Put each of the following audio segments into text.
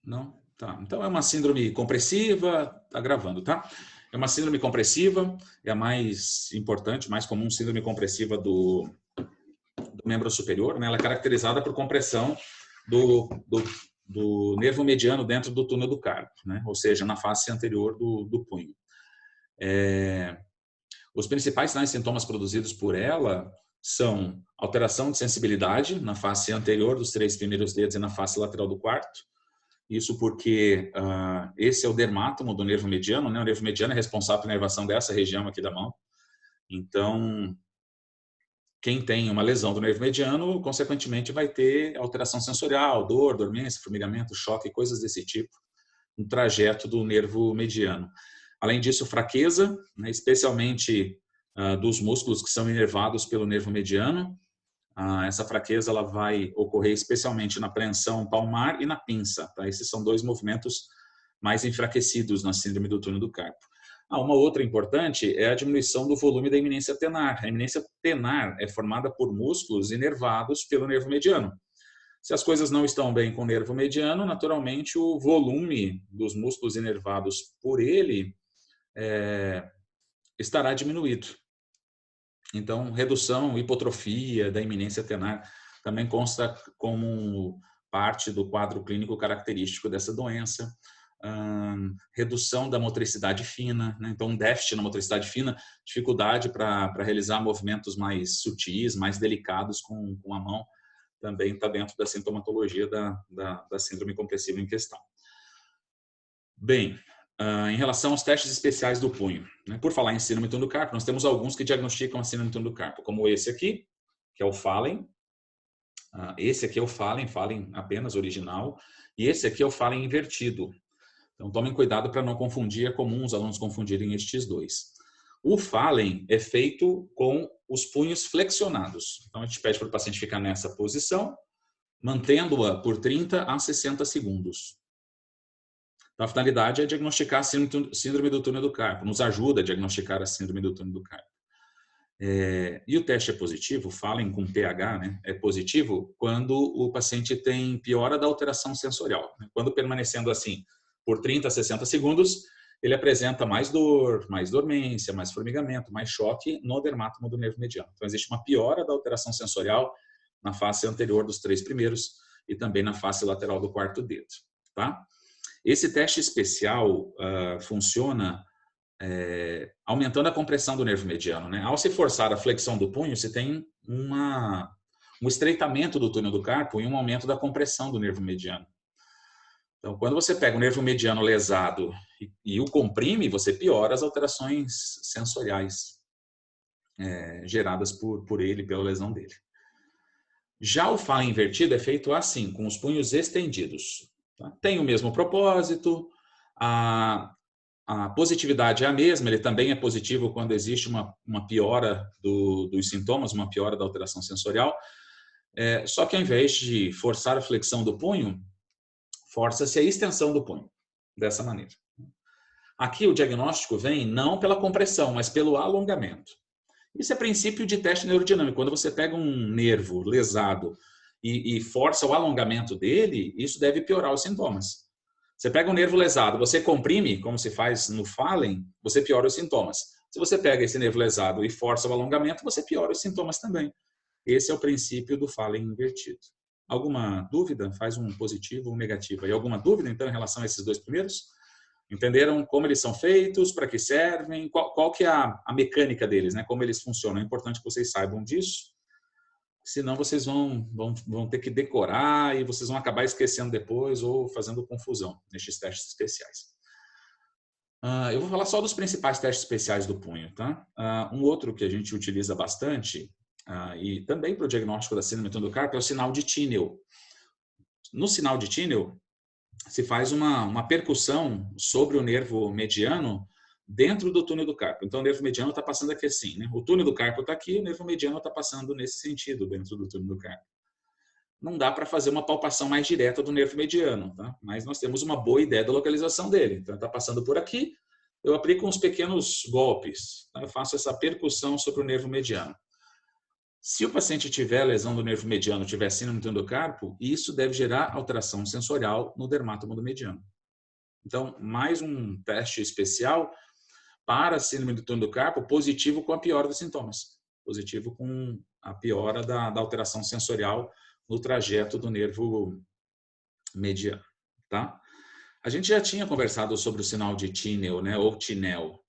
Não? Tá. Então é uma síndrome compressiva, tá gravando, tá? É uma síndrome compressiva, é a mais importante, mais comum síndrome compressiva do membro superior, né? Ela é caracterizada por compressão do nervo mediano dentro do túnel do carpo, né? Ou seja, na face anterior do punho. Os principais sinais e sintomas produzidos por ela são alteração de sensibilidade na face anterior dos 3 primeiros dedos e na face lateral do quarto. Isso porque esse é o dermátomo do nervo mediano, né? O nervo mediano é responsável pela inervação dessa região aqui da mão. Então, quem tem uma lesão do nervo mediano, consequentemente, vai ter alteração sensorial, dor, dormência, formigamento, choque, coisas desse tipo, no trajeto do nervo mediano. Além disso, fraqueza, né, especialmente dos músculos que são inervados pelo nervo mediano. Essa fraqueza ela vai ocorrer especialmente na preensão palmar e na pinça. Tá? Esses são 2 movimentos mais enfraquecidos na síndrome do túnel do carpo. Uma outra importante é a diminuição do volume da eminência tenar. A eminência tenar é formada por músculos inervados pelo nervo mediano. Se as coisas não estão bem com o nervo mediano, naturalmente o volume dos músculos inervados por ele estará diminuído. Então, redução, hipotrofia da eminência tenar também consta como parte do quadro clínico característico dessa doença. Redução da motricidade fina, né? Então, um déficit na motricidade fina, dificuldade para realizar movimentos mais sutis, mais delicados com a mão, também está dentro da sintomatologia da síndrome compressiva em questão. Bem, em relação aos testes especiais do punho, né? Por falar em síndrome do túnel do carpo, nós temos alguns que diagnosticam a síndrome do túnel do carpo, como esse aqui, que é o Fallen. Esse aqui é o Fallen apenas original, e esse aqui é o Fallen invertido. Então, tomem cuidado para não confundir, é comum os alunos confundirem estes dois. O Fallen é feito com os punhos flexionados. Então, a gente pede para o paciente ficar nessa posição, mantendo-a por 30 a 60 segundos. Então, a finalidade é diagnosticar a síndrome do túnel do carpo, nos ajuda a diagnosticar a síndrome do túnel do carpo. E o teste é positivo, Fallen com pH, né? É positivo quando o paciente tem piora da alteração sensorial. Né? Quando permanecendo assim por 30 a 60 segundos, ele apresenta mais dor, mais dormência, mais formigamento, mais choque no dermátomo do nervo mediano. Então, existe uma piora da alteração sensorial na face anterior dos 3 primeiros e também na face lateral do 4º dedo. Tá? Esse teste especial funciona aumentando a compressão do nervo mediano. Né? Ao se forçar a flexão do punho, se tem um estreitamento do túnel do carpo e um aumento da compressão do nervo mediano. Então, quando você pega o nervo mediano lesado e o comprime, você piora as alterações sensoriais geradas por ele, pela lesão dele. Já o Fallen invertido é feito assim, com os punhos estendidos. Tá? Tem o mesmo propósito, a positividade é a mesma, ele também é positivo quando existe uma piora dos sintomas, uma piora da alteração sensorial, só que ao invés de forçar a flexão do punho, força-se a extensão do punho, dessa maneira. Aqui o diagnóstico vem não pela compressão, mas pelo alongamento. Isso é princípio de teste neurodinâmico. Quando você pega um nervo lesado e força o alongamento dele, isso deve piorar os sintomas. Você pega um nervo lesado, você comprime, como se faz no Fallen, você piora os sintomas. Se você pega esse nervo lesado e força o alongamento, você piora os sintomas também. Esse é o princípio do Fallen invertido. Alguma dúvida? Faz um positivo ou um negativo. E alguma dúvida, então, em relação a esses 2 primeiros? Entenderam como eles são feitos, para que servem, qual que é a mecânica deles, né? Como eles funcionam? É importante que vocês saibam disso, senão vocês vão ter que decorar e vocês vão acabar esquecendo depois ou fazendo confusão nestes testes especiais. Eu vou falar só dos principais testes especiais do punho. Tá? Um outro que a gente utiliza bastante, e também para o diagnóstico da síndrome do túnel do carpo, é o sinal de Tinel. No sinal de Tinel, se faz uma percussão sobre o nervo mediano dentro do túnel do carpo. Então, o nervo mediano está passando aqui assim, né? O túnel do carpo está aqui, o nervo mediano está passando nesse sentido, dentro do túnel do carpo. Não dá para fazer uma palpação mais direta do nervo mediano, tá? Mas nós temos uma boa ideia da localização dele. Então, está passando por aqui, eu aplico uns pequenos golpes, tá? Eu faço essa percussão sobre o nervo mediano. Se o paciente tiver lesão do nervo mediano, tiver síndrome do endocarpo, isso deve gerar alteração sensorial no dermatomo do mediano. Então, mais um teste especial para a síndrome do endocarpo, positivo com a piora dos sintomas. Positivo com a piora da alteração sensorial no trajeto do nervo mediano, tá? A gente já tinha conversado sobre o sinal de Tinel, né, ou Tinel.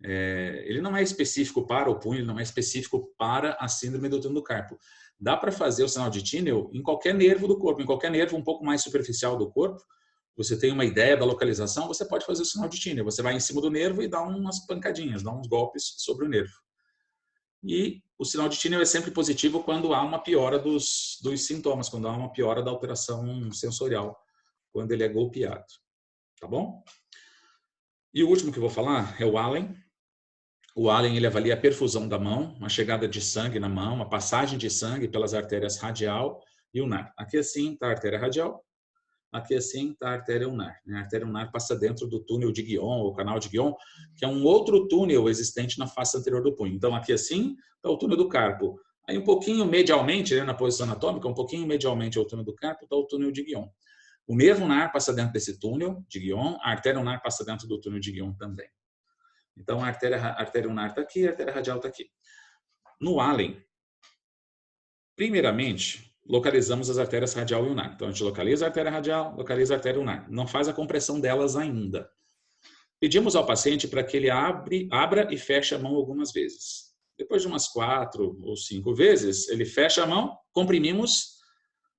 Ele não é específico para o punho, ele não é específico para a síndrome do endocarpo. Dá para fazer o sinal de Tinel em qualquer nervo do corpo, em qualquer nervo um pouco mais superficial do corpo. Você tem uma ideia da localização, você pode fazer o sinal de Tinel. Você vai em cima do nervo e dá umas pancadinhas, dá uns golpes sobre o nervo. E o sinal de Tinel é sempre positivo quando há uma piora dos sintomas, quando há uma piora da alteração sensorial, quando ele é golpeado. Tá bom? E o último que eu vou falar é o Allen. O Allen ele avalia a perfusão da mão, a chegada de sangue na mão, a passagem de sangue pelas artérias radial e ulnar. Aqui assim está a artéria radial, aqui assim está a artéria ulnar. A artéria ulnar passa dentro do túnel de Guion, ou canal de Guion, que é um outro túnel existente na face anterior do punho. Então aqui assim está o túnel do carpo. Aí um pouquinho medialmente, né, na posição anatômica, um pouquinho medialmente ao túnel do carpo está o túnel de Guion. O nervo ulnar passa dentro desse túnel de Guion, a artéria ulnar passa dentro do túnel de Guion também. Então, a artéria ulnar está aqui, a artéria radial está aqui. No Allen, primeiramente, localizamos as artérias radial e ulnar. Então, a gente localiza a artéria radial, localiza a artéria ulnar. Não faz a compressão delas ainda. Pedimos ao paciente para que ele abra e feche a mão algumas vezes. Depois de umas 4 ou 5 vezes, ele fecha a mão, comprimimos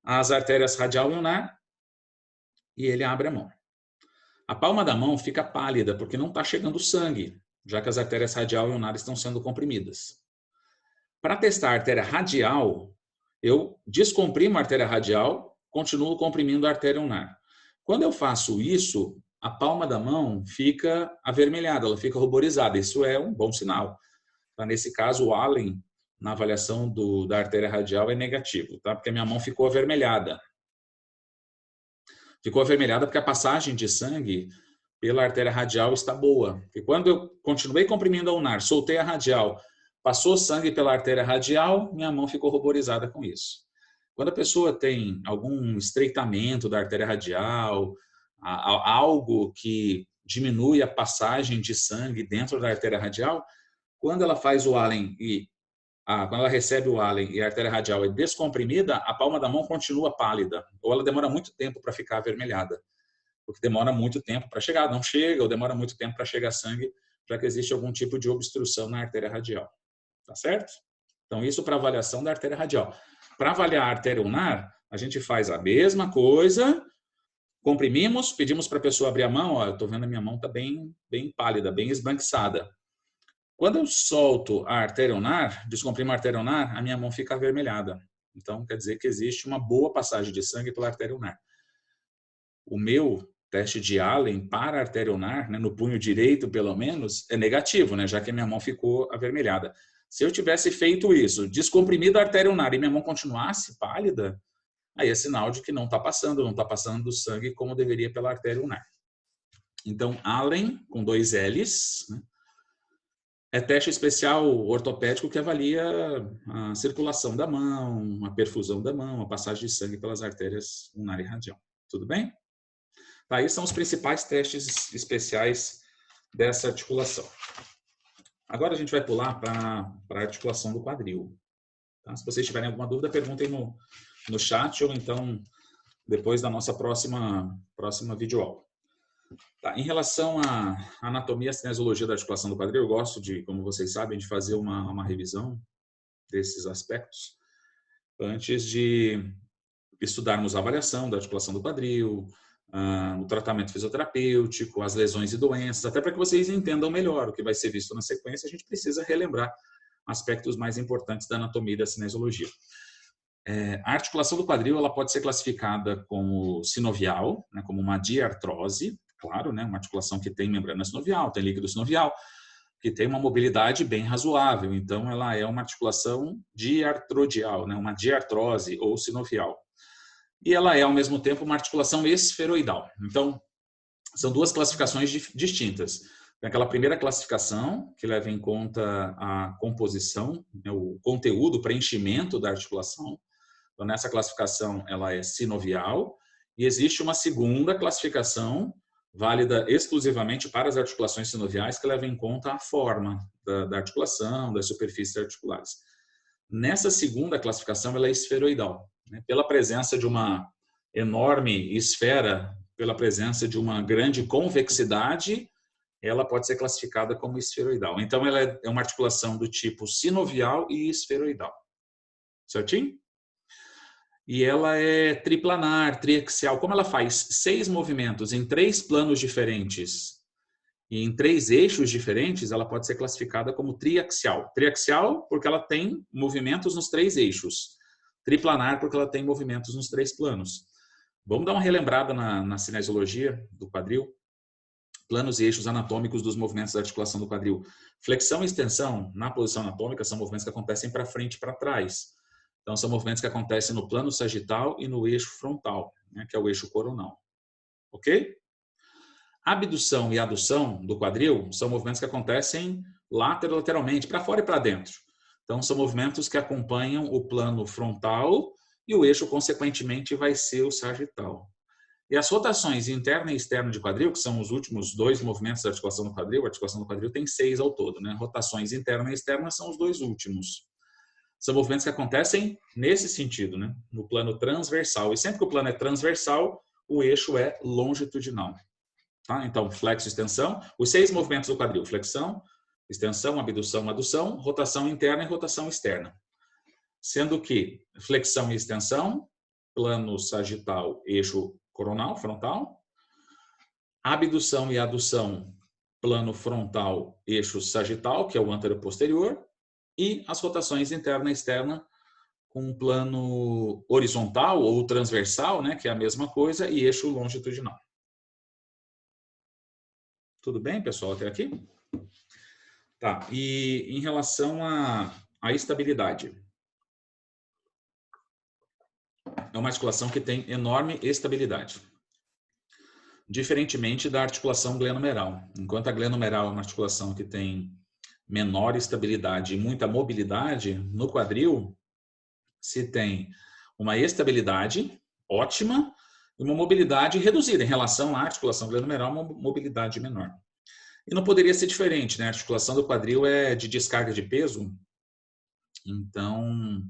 as artérias radial e ulnar e ele abre a mão. A palma da mão fica pálida porque não está chegando sangue, já que as artérias radial e ulnar estão sendo comprimidas. Para testar a artéria radial, eu descomprimo a artéria radial, continuo comprimindo a artéria ulnar. Quando eu faço isso, a palma da mão fica avermelhada, ela fica ruborizada. Isso é um bom sinal. Tá? Nesse caso, o Allen, na avaliação da artéria radial, é negativo, tá? Porque a minha mão ficou avermelhada. Ficou avermelhada porque a passagem de sangue pela artéria radial está boa. E quando eu continuei comprimindo a ulnar, soltei a radial, passou sangue pela artéria radial, minha mão ficou ruborizada com isso. Quando a pessoa tem algum estreitamento da artéria radial, algo que diminui a passagem de sangue dentro da artéria radial, quando ela faz o Allen quando ela recebe o Allen e a artéria radial é descomprimida, a palma da mão continua pálida, ou ela demora muito tempo para ficar avermelhada, porque demora muito tempo para chegar, não chega, ou demora muito tempo para chegar sangue, já que existe algum tipo de obstrução na artéria radial. Tá certo? Então, isso para avaliação da artéria radial. Para avaliar a artéria ulnar, a gente faz a mesma coisa, comprimimos, pedimos para a pessoa abrir a mão, ó, eu estou vendo a minha mão está bem pálida, bem esbranquiçada. Quando eu solto a artéria ulnar, descomprimo a artéria ulnar, a minha mão fica avermelhada. Então, quer dizer que existe uma boa passagem de sangue pela artéria ulnar. O meu teste de Allen para a artéria ulnar, né, no punho direito, pelo menos, é negativo, né, já que a minha mão ficou avermelhada. Se eu tivesse feito isso, descomprimido a artéria ulnar e minha mão continuasse pálida, aí é sinal de que não está passando sangue como deveria pela artéria ulnar. Então, Allen, com 2 L's, né, é teste especial ortopédico que avalia a circulação da mão, a perfusão da mão, a passagem de sangue pelas artérias ulnar e radial. Tudo bem? Tá, aí são os principais testes especiais dessa articulação. Agora a gente vai pular para a articulação do quadril. Tá? Se vocês tiverem alguma dúvida, perguntem no chat ou então depois da nossa próxima videoaula. Tá, em relação à anatomia e cinesiologia da articulação do quadril, eu gosto de, como vocês sabem, de fazer uma revisão desses aspectos antes de estudarmos a avaliação da articulação do quadril, o tratamento fisioterapêutico, as lesões e doenças, até para que vocês entendam melhor o que vai ser visto na sequência. A gente precisa relembrar aspectos mais importantes da anatomia e da cinesiologia. A articulação do quadril ela pode ser classificada como sinovial, né, como uma diartrose, claro, né, uma articulação que tem membrana sinovial, tem líquido sinovial, que tem uma mobilidade bem razoável. Então, ela é uma articulação diartrodial, né, uma diartrose ou sinovial. E ela é, ao mesmo tempo, uma articulação esferoidal. Então, são duas classificações distintas. Tem aquela primeira classificação, que leva em conta a composição, né, o conteúdo, o preenchimento da articulação. Então, nessa classificação, ela é sinovial. E existe uma segunda classificação, válida exclusivamente para as articulações sinoviais, que leva em conta a forma da articulação, das superfícies articulares. Nessa segunda classificação, ela é esferoidal, né? Pela presença de uma enorme esfera, pela presença de uma grande convexidade, ela pode ser classificada como esferoidal. Então, ela é uma articulação do tipo sinovial e esferoidal. Certinho? E ela é triplanar, triaxial. Como ela faz 6 movimentos em 3 planos diferentes e em 3 eixos diferentes, ela pode ser classificada como triaxial. Triaxial porque ela tem movimentos nos 3 eixos. Triplanar porque ela tem movimentos nos 3 planos. Vamos dar uma relembrada na cinesiologia do quadril. Planos e eixos anatômicos dos movimentos da articulação do quadril. Flexão e extensão, na posição anatômica, são movimentos que acontecem para frente e para trás. Então, são movimentos que acontecem no plano sagital e no eixo frontal, né, que é o eixo coronal. Ok? Abdução e adução do quadril são movimentos que acontecem lateralmente, para fora e para dentro. Então, são movimentos que acompanham o plano frontal e o eixo, consequentemente, vai ser o sagital. E as rotações interna e externa de quadril, que são os últimos 2 movimentos da articulação do quadril, a articulação do quadril tem 6 ao todo, né? Rotações interna e externa são os 2 últimos. São movimentos que acontecem nesse sentido, né? No plano transversal. E sempre que o plano é transversal, o eixo é longitudinal. Tá? Então, flexo, extensão, os 6 movimentos do quadril: flexão, extensão, abdução, adução, rotação interna e rotação externa. Sendo que flexão e extensão, plano sagital, eixo coronal, frontal. Abdução e adução, plano frontal, eixo sagital, que é o anteroposterior. E as rotações interna e externa com um plano horizontal ou transversal, né, que é a mesma coisa, e eixo longitudinal. Tudo bem, pessoal, até aqui? Tá, e em relação à estabilidade. É uma articulação que tem enorme estabilidade. Diferentemente da articulação glenomeral. Enquanto a glenomeral é uma articulação que tem menor estabilidade e muita mobilidade, no quadril se tem uma estabilidade ótima e uma mobilidade reduzida em relação à articulação glenomeral, uma mobilidade menor. E não poderia ser diferente, né? A articulação do quadril é de descarga de peso, então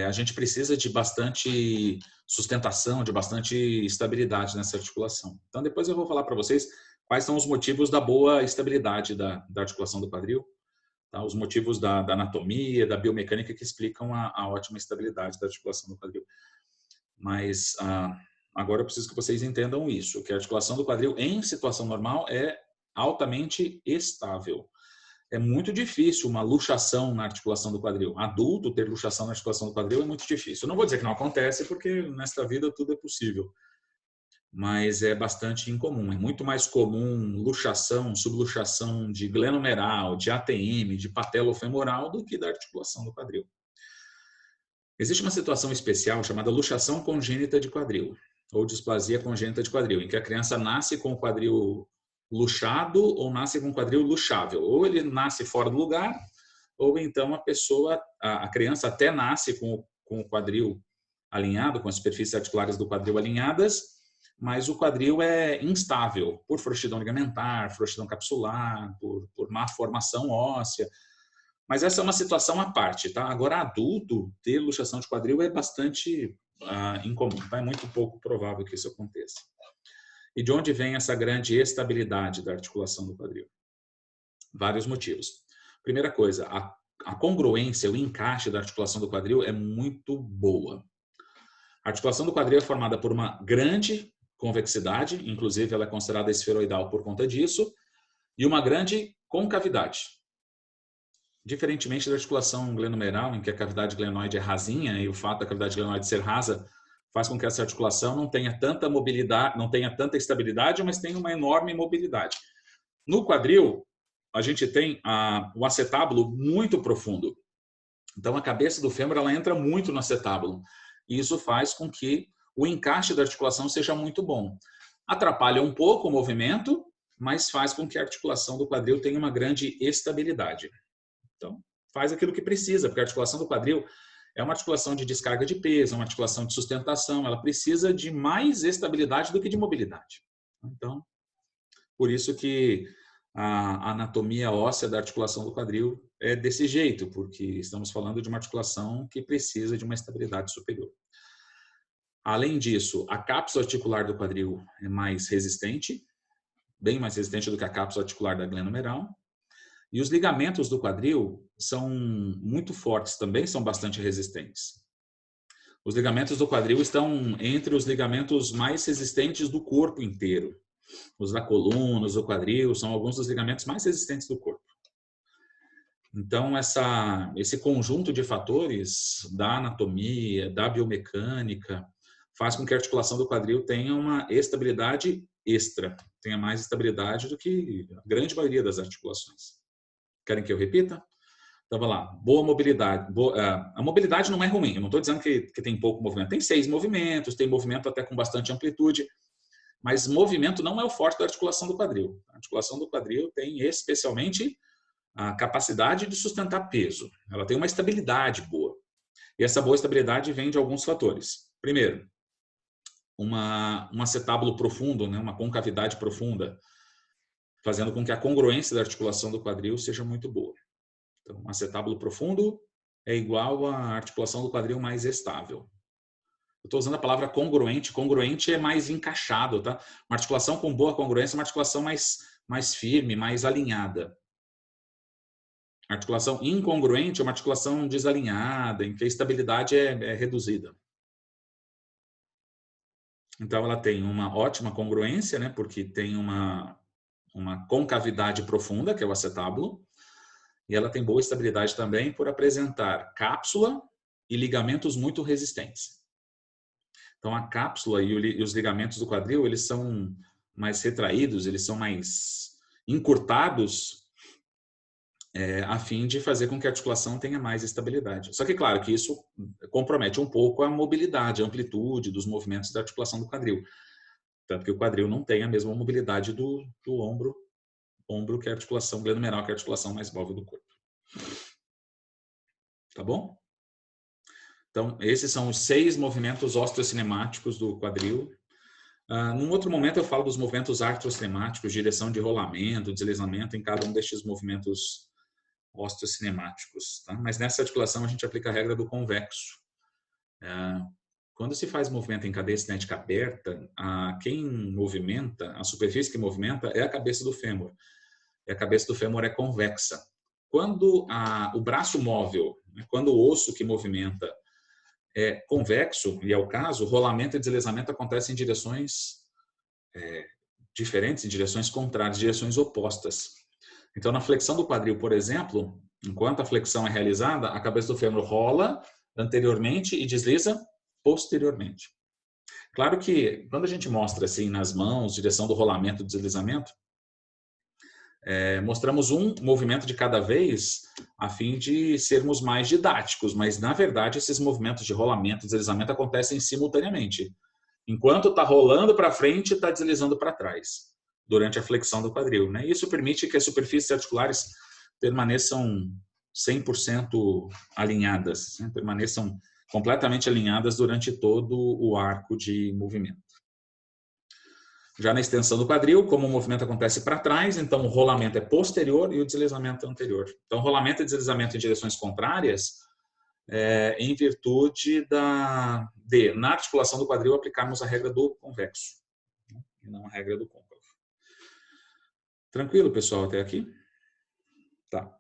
a gente precisa de bastante sustentação, de bastante estabilidade nessa articulação. Então, depois eu vou falar para vocês quais são os motivos da boa estabilidade da articulação do quadril, tá? Os motivos da anatomia, da biomecânica que explicam a ótima estabilidade da articulação do quadril. Mas agora eu preciso que vocês entendam isso, que a articulação do quadril em situação normal é altamente estável. É muito difícil uma luxação na articulação do quadril. Adulto ter luxação na articulação do quadril é muito difícil. Eu não vou dizer que não acontece, porque nesta vida tudo é possível. Mas é bastante incomum. É muito mais comum luxação, subluxação de glenomeral, de ATM, de patelofemoral do que da articulação do quadril. Existe uma situação especial chamada luxação congênita de quadril, ou displasia congênita de quadril, em que a criança nasce com o quadril luxado ou nasce com um quadril luxável. Ou ele nasce fora do lugar, ou então a criança até nasce com o quadril alinhado, com as superfícies articulares do quadril alinhadas, mas o quadril é instável por frouxidão ligamentar, frouxidão capsular, por má formação óssea. Mas essa é uma situação à parte, tá? Agora, adulto ter luxação de quadril é bastante incomum, tá? É muito pouco provável que isso aconteça. E de onde vem essa grande estabilidade da articulação do quadril? Vários motivos. Primeira coisa, a congruência, o encaixe da articulação do quadril é muito boa. A articulação do quadril é formada por uma grande convexidade, inclusive ela é considerada esferoidal por conta disso, e uma grande concavidade. Diferentemente da articulação glenomeral, em que a cavidade glenoide é rasinha, e o fato da cavidade glenoide ser rasa faz com que essa articulação não tenha tanta mobilidade, não tenha tanta estabilidade, mas tenha uma enorme mobilidade. No quadril, a gente tem o acetábulo muito profundo. Então, a cabeça do fêmur ela entra muito no acetábulo. E isso faz com que o encaixe da articulação seja muito bom. Atrapalha um pouco o movimento, mas faz com que a articulação do quadril tenha uma grande estabilidade. Então, faz aquilo que precisa, porque a articulação do quadril é uma articulação de descarga de peso, é uma articulação de sustentação, ela precisa de mais estabilidade do que de mobilidade. Então, por isso que a anatomia óssea da articulação do quadril é desse jeito, porque estamos falando de uma articulação que precisa de uma estabilidade superior. Além disso, a cápsula articular do quadril é mais resistente, bem mais resistente do que a cápsula articular da glenomeral. E os ligamentos do quadril são muito fortes também, são bastante resistentes. Os ligamentos do quadril estão entre os ligamentos mais resistentes do corpo inteiro. Os da coluna, os do quadril, são alguns dos ligamentos mais resistentes do corpo. Então, esse conjunto de fatores da anatomia, da biomecânica, faz com que a articulação do quadril tenha uma estabilidade extra, tenha mais estabilidade do que a grande maioria das articulações. Querem que eu repita? Então, vamos lá. Boa mobilidade. A mobilidade não é ruim. Eu não estou dizendo que tem pouco movimento. Tem 6 movimentos, tem movimento até com bastante amplitude. Mas movimento não é o forte da articulação do quadril. A articulação do quadril tem especialmente a capacidade de sustentar peso. Ela tem uma estabilidade boa. E essa boa estabilidade vem de alguns fatores. Primeiro, um acetábulo profundo, né? Uma concavidade profunda, fazendo com que a congruência da articulação do quadril seja muito boa. Então, um acetábulo profundo é igual à articulação do quadril mais estável. Eu estou usando a palavra congruente. Congruente é mais encaixado, tá? Uma articulação com boa congruência é uma articulação mais firme, mais alinhada. A articulação incongruente é uma articulação desalinhada, em que a estabilidade é reduzida. Então, ela tem uma ótima congruência, né? Porque tem uma concavidade profunda, que é o acetábulo, e ela tem boa estabilidade também por apresentar cápsula e ligamentos muito resistentes. Então, a cápsula e os ligamentos do quadril, eles são mais retraídos, eles são mais encurtados, a fim de fazer com que a articulação tenha mais estabilidade. Só que, claro, que isso compromete um pouco a mobilidade, a amplitude dos movimentos da articulação do quadril. Tanto que o quadril não tem a mesma mobilidade do ombro, que é a articulação glenomeral, que é a articulação mais móvel do corpo. Tá bom? Então, esses são os 6 movimentos osteocinemáticos do quadril. Num outro momento eu falo dos movimentos artrocinemáticos, direção de rolamento, deslizamento em cada um destes movimentos osteocinemáticos. Tá? Mas nessa articulação a gente aplica a regra do convexo. Quando se faz movimento em cadeia cinética aberta, quem movimenta, a superfície que movimenta é a cabeça do fêmur. E a cabeça do fêmur é convexa. Quando o braço móvel, quando o osso que movimenta é convexo, e é o caso, rolamento e deslizamento acontecem em direções diferentes, em direções contrárias, direções opostas. Então, na flexão do quadril, por exemplo, enquanto a flexão é realizada, a cabeça do fêmur rola anteriormente e desliza posteriormente. Claro que, quando a gente mostra assim nas mãos, direção do rolamento e deslizamento, mostramos um movimento de cada vez a fim de sermos mais didáticos, mas na verdade esses movimentos de rolamento e deslizamento acontecem simultaneamente. Enquanto está rolando para frente, está deslizando para trás, durante a flexão do quadril. Né? Isso permite que as superfícies articulares permaneçam 100% alinhadas, né? Permaneçam completamente alinhadas durante todo o arco de movimento. Já na extensão do quadril, como o movimento acontece para trás, então o rolamento é posterior e o deslizamento é anterior. Então, rolamento e deslizamento em direções contrárias, em virtude na articulação do quadril, aplicarmos a regra do convexo, e não a regra do côncavo. Tranquilo, pessoal, até aqui? Tá.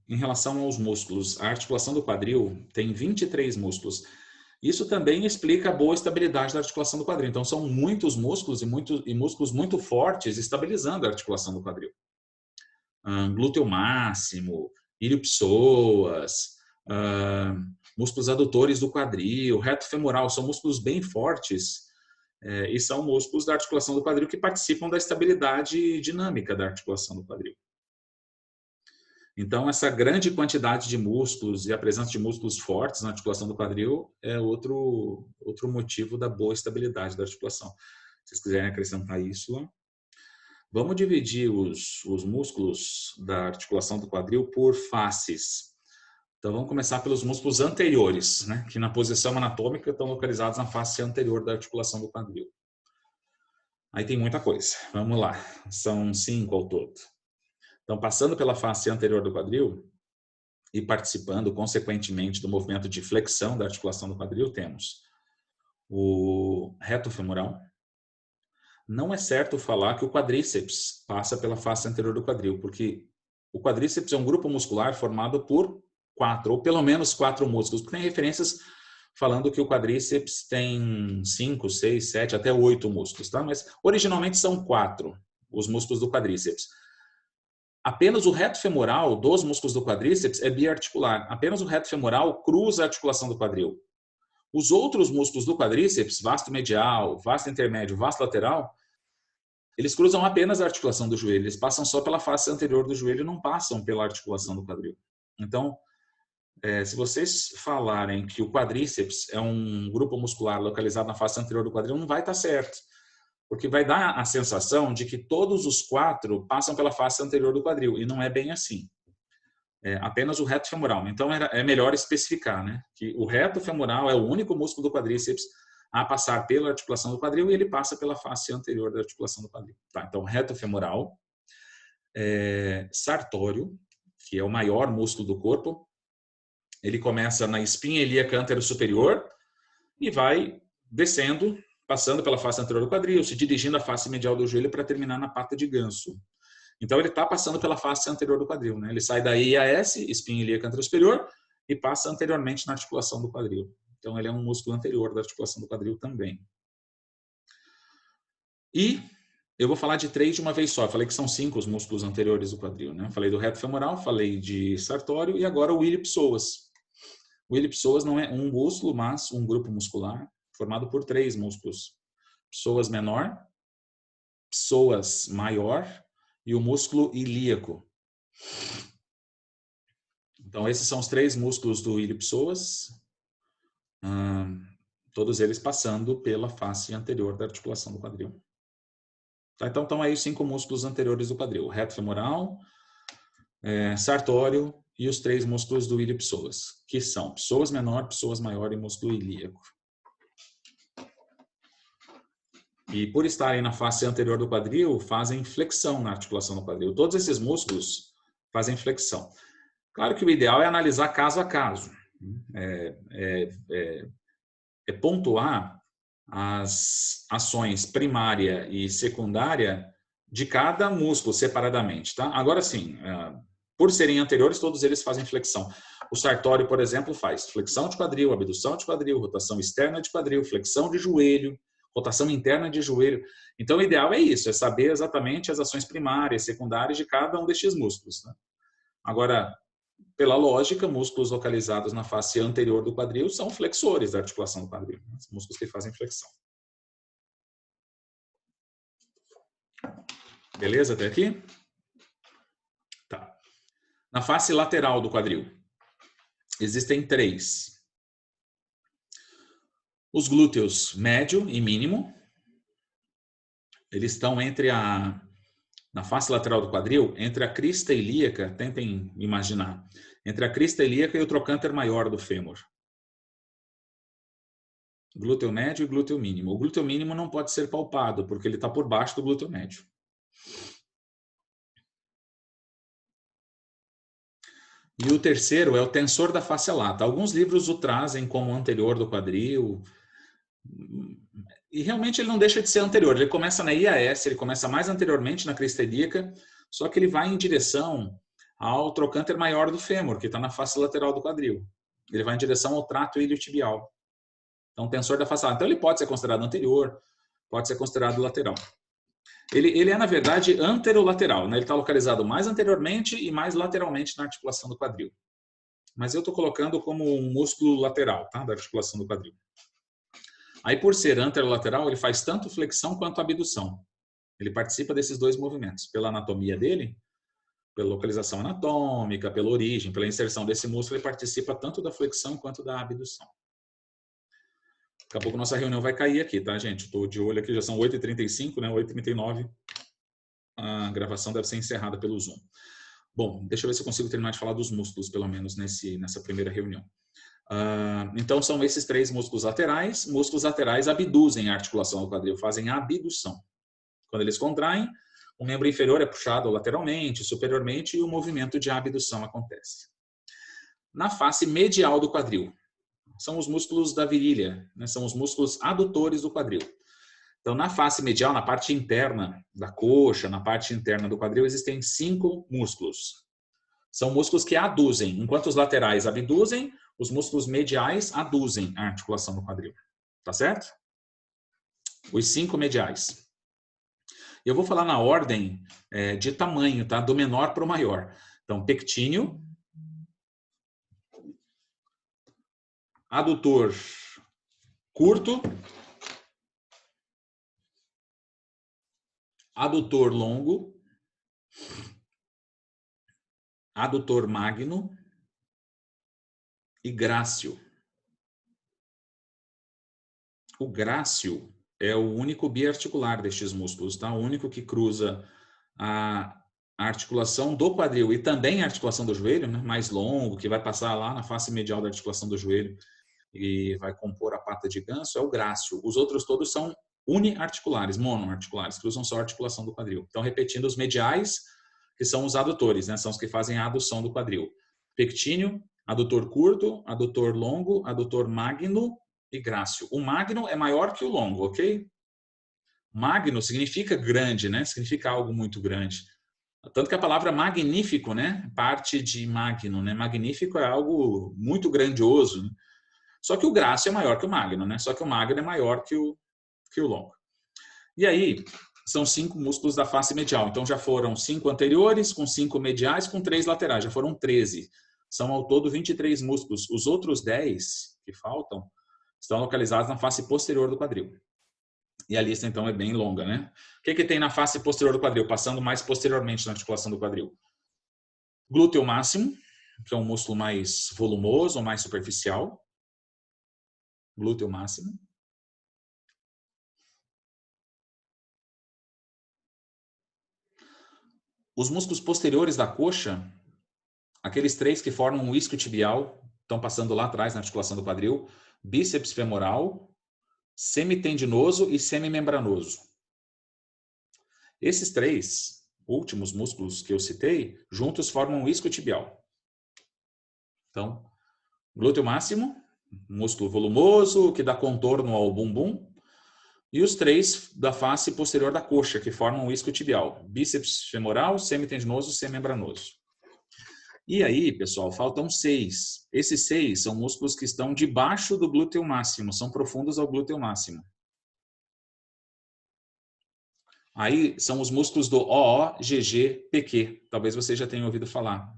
Em relação aos músculos, a articulação do quadril tem 23 músculos. Isso também explica a boa estabilidade da articulação do quadril. Então, são muitos músculos e músculos muito fortes estabilizando a articulação do quadril. Glúteo máximo, ilio-psoas, músculos adutores do quadril, reto femoral, são músculos bem fortes e são músculos da articulação do quadril que participam da estabilidade dinâmica da articulação do quadril. Então, essa grande quantidade de músculos e a presença de músculos fortes na articulação do quadril é outro motivo da boa estabilidade da articulação. Se vocês quiserem acrescentar isso lá. Vamos dividir os músculos da articulação do quadril por faces. Então, vamos começar pelos músculos anteriores, né, que na posição anatômica estão localizados na face anterior da articulação do quadril. Aí tem muita coisa. Vamos lá. São 5 ao todo. Então, passando pela face anterior do quadril e participando, consequentemente, do movimento de flexão da articulação do quadril, temos o reto femoral. Não é certo falar que o quadríceps passa pela face anterior do quadril, porque o quadríceps é um grupo muscular formado por 4, ou pelo menos 4 músculos. Tem referências falando que o quadríceps tem 5, 6, 7, até 8 músculos, tá? Mas originalmente são 4 os músculos do quadríceps. Apenas o reto femoral dos músculos do quadríceps é biarticular. Apenas o reto femoral cruza a articulação do quadril. Os outros músculos do quadríceps, vasto medial, vasto intermédio, vasto lateral, eles cruzam apenas a articulação do joelho. Eles passam só pela face anterior do joelho e não passam pela articulação do quadril. Então, se vocês falarem que o quadríceps é um grupo muscular localizado na face anterior do quadril, não vai estar certo. Porque vai dar a sensação de que todos os 4 passam pela face anterior do quadril. E não é bem assim. É apenas o reto femoral. Então, é melhor especificar, né, que o reto femoral é o único músculo do quadríceps a passar pela articulação do quadril e ele passa pela face anterior da articulação do quadril. Tá, então, reto femoral, sartório, que é o maior músculo do corpo, ele começa na espinha ilíaca anterosuperior e vai descendo, passando pela face anterior do quadril, se dirigindo à face medial do joelho para terminar na pata de ganso. Então, ele está passando pela face anterior do quadril, né? Ele sai da IAS, espinha ilíaca anterosuperior, e passa anteriormente na articulação do quadril. Então, ele é um músculo anterior da articulação do quadril também. E eu vou falar de 3 de uma vez só. Eu falei que são 5 os músculos anteriores do quadril, né? Falei do reto femoral, falei de sartório e agora o ilipsoas. O ilipsoas não é um músculo, mas um grupo muscular formado por 3 músculos. Psoas menor, psoas maior e o músculo ilíaco. Então, esses são os 3 músculos do ilipsoas, todos eles passando pela face anterior da articulação do quadril. Tá, então, estão aí os 5 músculos anteriores do quadril. O reto femoral, sartório e os 3 músculos do ilipsoas, que são psoas menor, psoas maior e músculo ilíaco. E por estarem na face anterior do quadril, fazem flexão na articulação do quadril. Todos esses músculos fazem flexão. Claro que o ideal é analisar caso a caso. Pontuar as ações primária e secundária de cada músculo separadamente, tá? Agora sim, por serem anteriores, todos eles fazem flexão. O sartório, por exemplo, faz flexão de quadril, abdução de quadril, rotação externa de quadril, flexão de joelho, rotação interna de joelho. Então, o ideal é isso, é saber exatamente as ações primárias e secundárias de cada um destes músculos, né? Agora, pela lógica, músculos localizados na face anterior do quadril são flexores da articulação do quadril, os músculos que fazem flexão. Beleza até aqui? Tá. Na face lateral do quadril, existem 3. Os glúteos médio e mínimo, eles estão na face lateral do quadril, entre a crista ilíaca, tentem imaginar, entre a crista ilíaca e o trocânter maior do fêmur. Glúteo médio e glúteo mínimo. O glúteo mínimo não pode ser palpado, porque ele está por baixo do glúteo médio. E o terceiro é o tensor da face lata. Alguns livros o trazem como anterior do quadril. E realmente ele não deixa de ser anterior. Ele começa na IAS, ele começa mais anteriormente na crista ilíaca, só que ele vai em direção ao trocânter maior do fêmur, que está na face lateral do quadril. Ele vai em direção ao trato iliotibial. Então, tensor da face lata. Então, ele pode ser considerado anterior, pode ser considerado lateral. Ele é, na verdade, anterolateral, né? Ele está localizado mais anteriormente e mais lateralmente na articulação do quadril. Mas eu estou colocando como um músculo lateral, tá? Da articulação do quadril. Aí, por ser anterolateral, ele faz tanto flexão quanto abdução. Ele participa desses 2 movimentos, pela anatomia dele, pela localização anatômica, pela origem, pela inserção desse músculo, ele participa tanto da flexão quanto da abdução. Daqui a pouco nossa reunião vai cair aqui, tá, gente? Estou de olho aqui, já são 8h35, né? 8h39. a gravação deve ser encerrada pelo Zoom. Bom, deixa eu ver se eu consigo terminar de falar dos músculos, pelo menos nessa primeira reunião. Então, são esses 3 músculos laterais. Músculos laterais abduzem a articulação do quadril, fazem a abdução. Quando eles contraem, o membro inferior é puxado lateralmente, superiormente, e o movimento de abdução acontece. Na face medial do quadril, são os músculos da virilha, né? São os músculos adutores do quadril. Então, na face medial, na parte interna da coxa, na parte interna do quadril, existem 5 músculos. São músculos que aduzem. Enquanto os laterais abduzem, os músculos mediais aduzem a articulação do quadril. Tá certo? Os 5 mediais. Eu vou falar na ordem de tamanho, tá? Do menor para o maior. Então, pectíneo, adutor curto, adutor longo, adutor magno e grácil. O grácil é o único biarticular destes músculos, tá? O único que cruza a articulação do quadril e também a articulação do joelho, né? Mais longo, que vai passar lá na face medial da articulação do joelho e vai compor a pata de ganso, é o grácil. Os outros todos são uniarticulares, monoarticulares, cruzam só a articulação do quadril. Então, repetindo, os mediais, que são os adutores, né? São os que fazem a adução do quadril. Pectíneo, adutor curto, adutor longo, adutor magno e grácil. O magno é maior que o longo, ok? Magno significa grande, né? Significa algo muito grande. Tanto que a palavra magnífico, né? Parte de magno, né? Magnífico é algo muito grandioso, né? Só que o grácil é maior que o magno, né? Só que o magno é maior que o longo. E aí, são 5 músculos da face medial. Então, já foram 5 anteriores, com 5 mediais, com 3 laterais. Já foram 13. São, ao todo, 23 músculos. Os outros 10 que faltam estão localizados na face posterior do quadril. E a lista, então, é bem longa, né? O que tem na face posterior do quadril? Passando mais posteriormente na articulação do quadril. Glúteo máximo, que é um músculo mais volumoso ou mais superficial. Glúteo máximo. Os músculos posteriores da coxa, aqueles 3 que formam o isquiotibial, estão passando lá atrás na articulação do quadril. Bíceps femoral, semitendinoso e semimembranoso. Esses 3 últimos músculos que eu citei, juntos formam o isquiotibial. Então, glúteo máximo, músculo volumoso, que dá contorno ao bumbum, e os 3 da face posterior da coxa, que formam o isquiotibial. Bíceps femoral, semitendinoso e semimembranoso. E aí, pessoal, faltam 6. Esses 6 são músculos que estão debaixo do glúteo máximo, são profundos ao glúteo máximo. Aí são os músculos do OO, GG, PQ. Talvez você já tenha ouvido falar.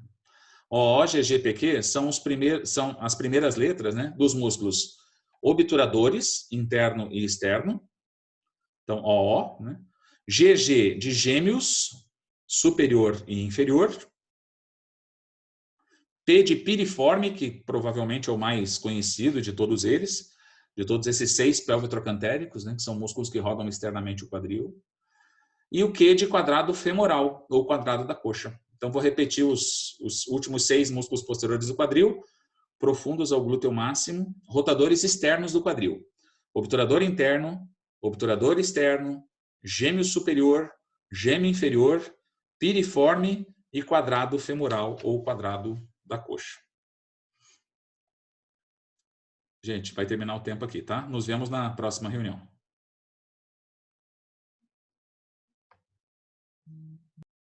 OO, GG, PQ são as primeiras letras, né, dos músculos obturadores, interno e externo. Então, OO, né? GG de gêmeos, superior e inferior. P de piriforme, que provavelmente é o mais conhecido de todos eles, de todos esses 6 pelvitrocantéricos, né, que são músculos que rodam externamente o quadril. E o Q de quadrado femoral, ou quadrado da coxa. Então, vou repetir os últimos 6 músculos posteriores do quadril, profundos ao glúteo máximo, rotadores externos do quadril. Obturador interno, obturador externo, gêmeo superior, gêmeo inferior, piriforme e quadrado femoral, ou quadrado da coxa. Gente, vai terminar o tempo aqui, tá? Nos vemos na próxima reunião.